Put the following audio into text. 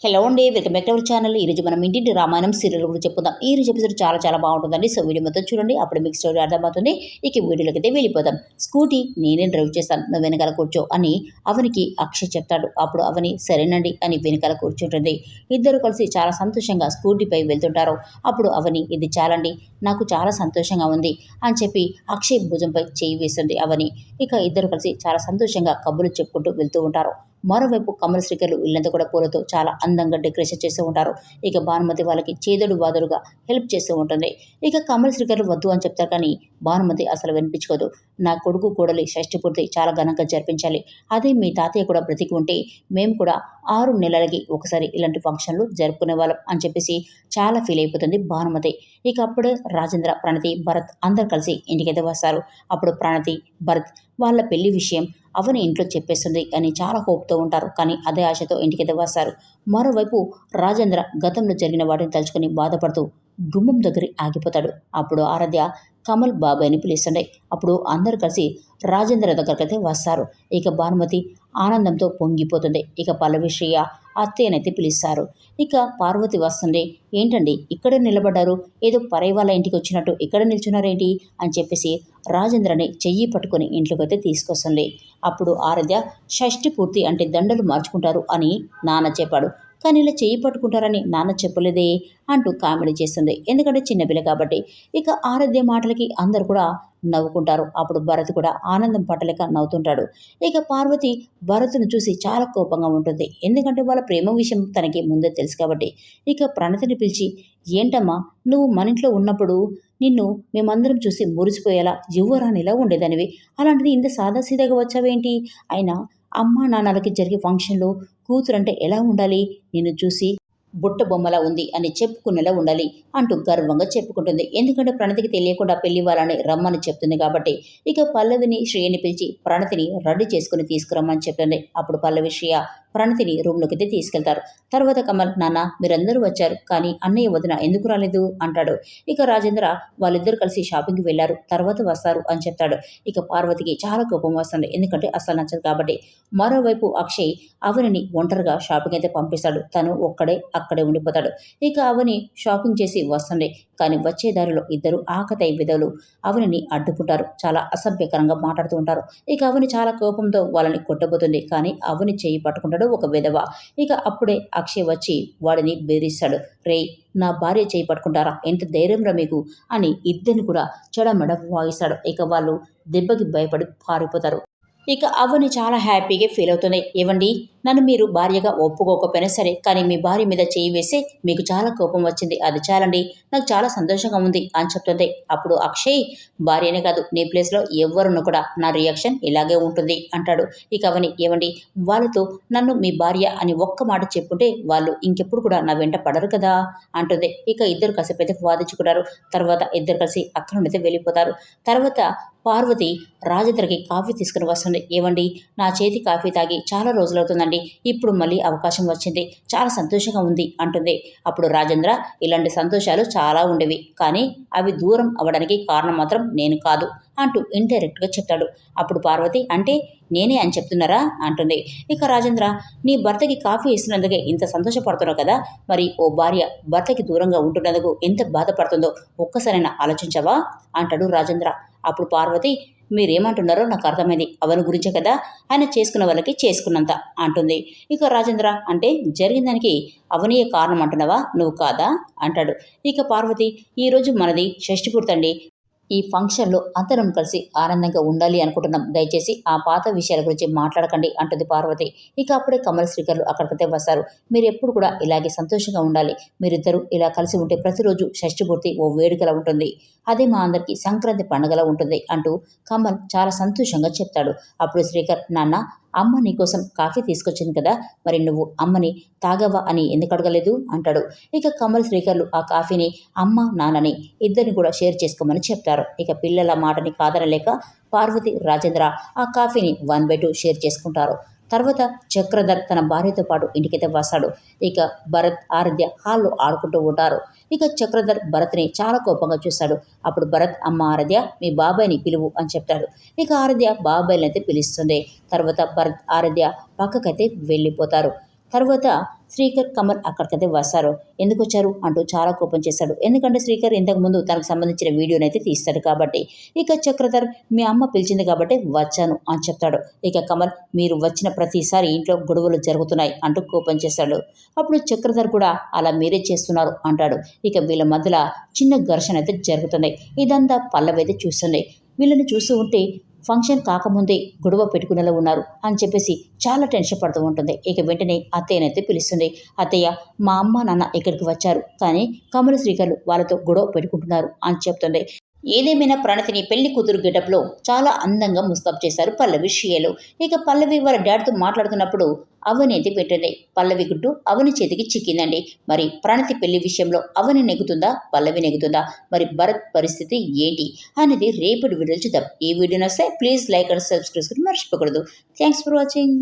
Hello అండి, welcome back to our channel. ఈరోజు మనం ఇంటింటి రామాయణం సీరియల్ గురించి చెప్పుకుందాం. ఈ రోజు ఎపిసోడ్ చాలా బాగుంటుందండి. సో వీడియో మొత్తం చూడండి, అప్పుడు మీకు స్టోరీ అర్థమవుతుంది. ఇక వీడియోలోకి అయితే వెళ్ళిపోదాం. స్కూటీ నేనే డ్రైవ్ చేస్తాను, నువ్వు వెనకాల కూర్చో అని అవనికి అక్షయ్ చెప్తాడు. అప్పుడు అవని సరేనండి అని వెనకాల కూర్చుంటుంది. ఇద్దరు కలిసి చాలా సంతోషంగా స్కూటీపై వెళ్తుంటారు. అప్పుడు అవని ఇది చాలండి, నాకు చాలా సంతోషంగా ఉంది అని చెప్పి అక్షయ్ భుజంపై చేయి వేస్తుంది అవని. ఇక ఇద్దరు కలిసి చాలా సంతోషంగా కబుర్లు చెప్పుకుంటూ వెళ్తూ ఉంటారు. మరోవైపు కమల శ్రీకర్లు ఇల్లంతా కూడా పూలతో చాలా అందంగా డెకరేషన్ చేస్తూ ఉంటారు. ఇక భానుమతి వాళ్ళకి చేదోడు బాదుడుగా హెల్ప్ చేస్తూ ఉంటుంది. ఇక కమల శ్రీకర్లు వద్దు అని చెప్తారు, కానీ భానుమతి అసలు వినిపించుకోదు. నా కొడుకు కోడలి షష్ఠి పూర్తి చాలా ఘనంగా జరిపించాలి, అదే మీ తాతయ్య కూడా బ్రతికి ఉంటే మేము కూడా 6 నెలలకి ఒకసారి ఇలాంటి ఫంక్షన్లు జరుపుకునే వాళ్ళం అని చెప్పేసి చాలా ఫీల్ అయిపోతుంది భానుమతి. ఇక అప్పుడే రాజేంద్ర, ప్రణతి, భరత్ అందరు కలిసి ఇంటికైతే వస్తారు. అప్పుడు ప్రణతి, భరత్ వాళ్ళ పెళ్లి విషయం అవని ఇంట్లో చెప్పేస్తుంది అని చాలా హోప్తో ఉంటారు. కానీ అదే ఆశతో ఇంటికైతే వస్తారు. మరోవైపు రాజేంద్ర గతంలో జరిగిన వాటిని తలుచుకుని బాధపడుతూ గుమ్మం దగ్గర ఆగిపోతాడు. అప్పుడు ఆరాధ్య కమల్ బాబాయ్ని పిలుస్తుండే. అప్పుడు అందరు కలిసి రాజేంద్ర దగ్గరకైతే వస్తారు. ఇక భానుమతి ఆనందంతో పొంగిపోతుంది. ఇక పల్లవి శ్రేయ అత్తయ్యనైతే పిలుస్తారు. ఇక పార్వతి వస్తుంది. ఏంటండి ఇక్కడ నిలబడ్డారు, ఏదో పరై వాళ్ళ ఇంటికి వచ్చినట్టు ఇక్కడ నిల్చున్నారేంటి అని చెప్పేసి రాజేంద్రని చెయ్యి పట్టుకొని ఇంట్లోకైతే తీసుకొస్తుంది. అప్పుడు ఆరాధ్య షష్ఠి పూర్తి అంటే దండలు మార్చుకుంటారు అని నాన్న చెప్పాడు, కానీ ఇలా చెయ్యి పట్టుకుంటారని నాన్న చెప్పలేదే అంటూ కామెడీ చేస్తుంది. ఎందుకంటే చిన్నపిల్ల కాబట్టి. ఇక ఆరాధ్య మాటలకి అందరు కూడా నవ్వుకుంటారు. అప్పుడు భరత్ కూడా ఆనందం పట్టలేక నవ్వుతుంటాడు. ఇక పార్వతి భరత్ను చూసి చాలా కోపంగా ఉంటుంది. ఎందుకంటే వాళ్ళ ప్రేమ విషయం తనకి ముందే తెలుసు కాబట్టి. ఇక ప్రణతిని పిలిచి, ఏంటమ్మా నువ్వు మన ఇంట్లో ఉన్నప్పుడు నిన్ను మేమందరం చూసి మురిసిపోయేలా యువరానిలా ఉండేదానివి, అలాంటిది ఇంత సాదాసీదాగా వచ్చావేంటి? అయినా అమ్మా నాన్నలకి జరిగే ఫంక్షన్లో కూతురంటే ఎలా ఉండాలి, నిన్ను చూసి బుట్ట బొమ్మలా ఉంది అని చెప్పుకునేలా ఉండాలి అంటూ గర్వంగా చెప్పుకుంటుంది. ఎందుకంటే ప్రణతికి తెలియకుండా పెళ్లి వాళ్ళని రమ్మని చెప్తుంది కాబట్టి. ఇక పల్లవిని శ్రేయని పిలిచి ప్రణతిని రెడీ చేసుకుని తీసుకురమ్మని చెప్తుంది. అప్పుడు పల్లవి శ్రేయ ప్రణతిని రూమ్లోకి అయితే తీసుకెళ్తారు. తర్వాత కమల్, నాన్న మీరందరూ వచ్చారు, కానీ అన్నయ్య వదిన ఎందుకు రాలేదు అంటాడు. ఇక రాజేంద్ర వాళ్ళిద్దరు కలిసి షాపింగ్కి వెళ్ళారు, తర్వాత వస్తారు అని చెప్తాడు. ఇక పార్వతికి చాలా కోపం వస్తుంది, ఎందుకంటే అసలు నచ్చదు కాబట్టి. మరోవైపు అక్షయ్ అవనిని ఒంటరిగా షాపింగ్ అయితే పంపిస్తాడు. తను అక్కడే ఉండిపోతాడు. ఇక అవని షాపింగ్ చేసి వస్తుంది, కానీ వచ్చే దారిలో ఇద్దరు ఆకతాయి విధవులు అవనిని అడ్డుకుంటారు. చాలా అసభ్యకరంగా మాట్లాడుతూ ఉంటారు. ఇక అవని చాలా కోపంతో వాళ్ళని కొట్టబోతుంది, కానీ అవని చేయి పట్టుకుంటాడు ఒక విధవ. ఇక అప్పుడే అక్షయ్ వచ్చి వాడిని బెదిరిస్తాడు. రేయ్, నా భార్య చేయి పట్టుకుంటారా, ఎంత ధైర్యంరా మీకు అని ఇద్దరిని కూడా చెడమెడ వాయిస్తాడు. ఇక వాళ్ళు దెబ్బకి భయపడి పారిపోతారు. ఇక అవని చాలా హ్యాపీగా ఫీల్ అవుతుంది. ఏవండి, నన్ను మీరు భార్యగా ఒప్పుకోకపోయినా సరే, కానీ మీ భార్య మీద చేయి వేసి మీకు చాలా కోపం వచ్చింది, అది చాలండి, నాకు చాలా సంతోషంగా ఉంది అని చెప్తుంది. అప్పుడు అక్షయ్, భార్యనే కాదు నీ ప్లేస్లో ఎవరున్నా కూడా నా రియాక్షన్ ఇలాగే ఉంటుంది అంటాడు. ఇక అవని, ఏవండి వాళ్ళతో నన్ను మీ భార్య అని ఒక్క మాట చెప్పుంటే వాళ్ళు ఇంకెప్పుడు కూడా నా వెంట పడరు కదా అంటుంది. ఇక ఇద్దరు కాసేపు అయితే వాదించుకుంటారు. తర్వాత ఇద్దరు కలిసి అక్కడ నుండి వెళ్ళిపోతారు. తర్వాత పార్వతి రాజేంద్రకి కాఫీ తీసుకుని వస్తుంది. ఏవండి, నా చేతి కాఫీ తాగి చాలా రోజులవుతుందండి, ఇప్పుడు మళ్ళీ అవకాశం వచ్చింది, చాలా సంతోషంగా ఉంది అంటుంది. అప్పుడు రాజేంద్ర, ఇలాంటి సంతోషాలు చాలా ఉండేవి, కానీ అవి దూరం అవ్వడానికి కారణం మాత్రం నేను కాదు అంటూ ఇండైరెక్ట్గా చెప్తాడు. అప్పుడు పార్వతి, అంటే నేనే అని చెప్తున్నారా అంటుంది. ఇక రాజేంద్ర, నీ భర్తకి కాఫీ ఇస్తున్నందుకే ఇంత సంతోషపడుతున్నావు కదా, మరి ఓ భార్య భర్తకి దూరంగా ఉంటున్నందుకు ఎంత బాధపడుతుందో ఒక్కసారైనా ఆలోచించవా అంటాడు రాజేంద్ర. అప్పుడు పార్వతి, మీరేమంటున్నారో నాకు అర్థమైంది, అవని గురించే కదా, ఆయన చేసుకున్న వాళ్ళకి చేసుకున్నంత అంటుంది. ఇక రాజేంద్ర, అంటే జరిగిన దానికి అవనియే కారణం అంటున్నావా, నువ్వు కాదా అంటాడు. ఇక పార్వతి, ఈరోజు మనది షష్ఠి పూర్తండి, ఈ ఫంక్షన్లో అందరం కలిసి ఆనందంగా ఉండాలి అనుకుంటున్నాం, దయచేసి ఆ పాత విషయాల గురించి మాట్లాడకండి అంటుంది పార్వతి. ఇక అప్పుడే కమల శ్రీకర్లు అక్కడికైతే వస్తారు. మీరు ఎప్పుడు కూడా ఇలాగే సంతోషంగా ఉండాలి, మీరిద్దరూ ఇలా కలిసి ఉంటే ప్రతిరోజు షష్ఠి పూర్తి ఓ వేడుకలా ఉంటుంది, అదే మా అందరికీ సంక్రాంతి పండుగలా ఉంటుంది అంటూ కమల్ చాలా సంతోషంగా చెప్తాడు. అప్పుడు శ్రీకర్, నాన్న అమ్మ నీకోసం కాఫీ తీసుకొచ్చింది కదా, మరి నువ్వు అమ్మని తాగవా అని ఎందుకు అడగలేదు అంటాడు. ఇక కమల్ శ్రీకర్లు ఆ కాఫీని అమ్మ నాన్నని ఇద్దరిని కూడా షేర్ చేసుకోమని చెప్తారు. ఇక పిల్లల మాటని కాదనలేక పార్వతి, రాజేంద్ర ఆ కాఫీని 1/2 షేర్ చేసుకుంటారు. తర్వాత చక్రధర్ తన భార్యతో పాటు ఇంటికైతే వస్తాడు. ఇక భరత్, ఆరాధ్య హాల్లో ఆడుకుంటూ ఉంటారు. ఇక చక్రధర్ భరత్ని చాలా కోపంగా చూస్తాడు. అప్పుడు భరత్, అమ్మ ఆరాధ్య మీ బాబాయ్ని పిలువు అని చెప్తాడు. ఇక ఆరాధ్య బాబాయ్ని అయితే పిలుస్తుంది. తర్వాత భరత్, ఆరాధ్య పక్కకైతే వెళ్ళిపోతారు. తర్వాత శ్రీకర్ కమల్ అక్కడికైతే వస్తారు. ఎందుకు వచ్చారు అంటూ చాలా కోపం చేశాడు. ఎందుకంటే శ్రీకర్ ఇంతకుముందు తనకు సంబంధించిన వీడియోనైతే తీస్తాడు కాబట్టి. ఇక చక్రధర్ మీ అమ్మ పిలిచింది కాబట్టి వచ్చాను అని చెప్తాడు. ఇక కమల్ మీరు వచ్చిన ప్రతిసారి ఇంట్లో గొడవలు జరుగుతున్నాయి అంటూ కోపం చేశాడు. అప్పుడు చక్రధర్ కూడా అలా మీరే చేస్తున్నారు అంటాడు. ఇక వీళ్ళ మధ్యలో చిన్న ఘర్షణ అయితే జరుగుతుంది. ఇదంతా పల్లవి అయితే చూస్తుంది. వీళ్ళని చూస్తూ ఉంటే ఫంక్షన్ కాకముందే గొడవ పెట్టుకునేలా ఉన్నారు అని చెప్పేసి చాలా టెన్షన్ పడుతూ ఉంటుంది. ఇక వెంటనే అత్తయ్యనైతే పిలుస్తుంది. అత్తయ్య మా అమ్మ నాన్న ఇక్కడికి వచ్చారు కానీ కమల శ్రీకర్లు వాళ్ళతో గొడవ పెట్టుకుంటున్నారు అని చెప్తుంది. ఏదేమైనా ప్రణతిని పెళ్లి కూతురు గెటప్లో చాలా అందంగా ముస్తాబ్ చేశారు పల్లవి షియలు. ఇక పల్లవి వాళ్ళ డాడ్తో మాట్లాడుతున్నప్పుడు అవని అయితే పెట్టింది. పల్లవి గుట్టు అవని చేతికి చిక్కిందండి. మరి ప్రణతి పెళ్లి విషయంలో అవని నెగుతుందా పల్లవి నెగుతుందా, మరి భరత్ పరిస్థితి ఏంటి అనేది రేపటి వీడియోలు చూద్దాం. ఈ వీడియో నచ్చితే ప్లీజ్ లైక్ అండ్ సబ్స్క్రైబ్ మర్చిపోకూడదు. Thanks for watching.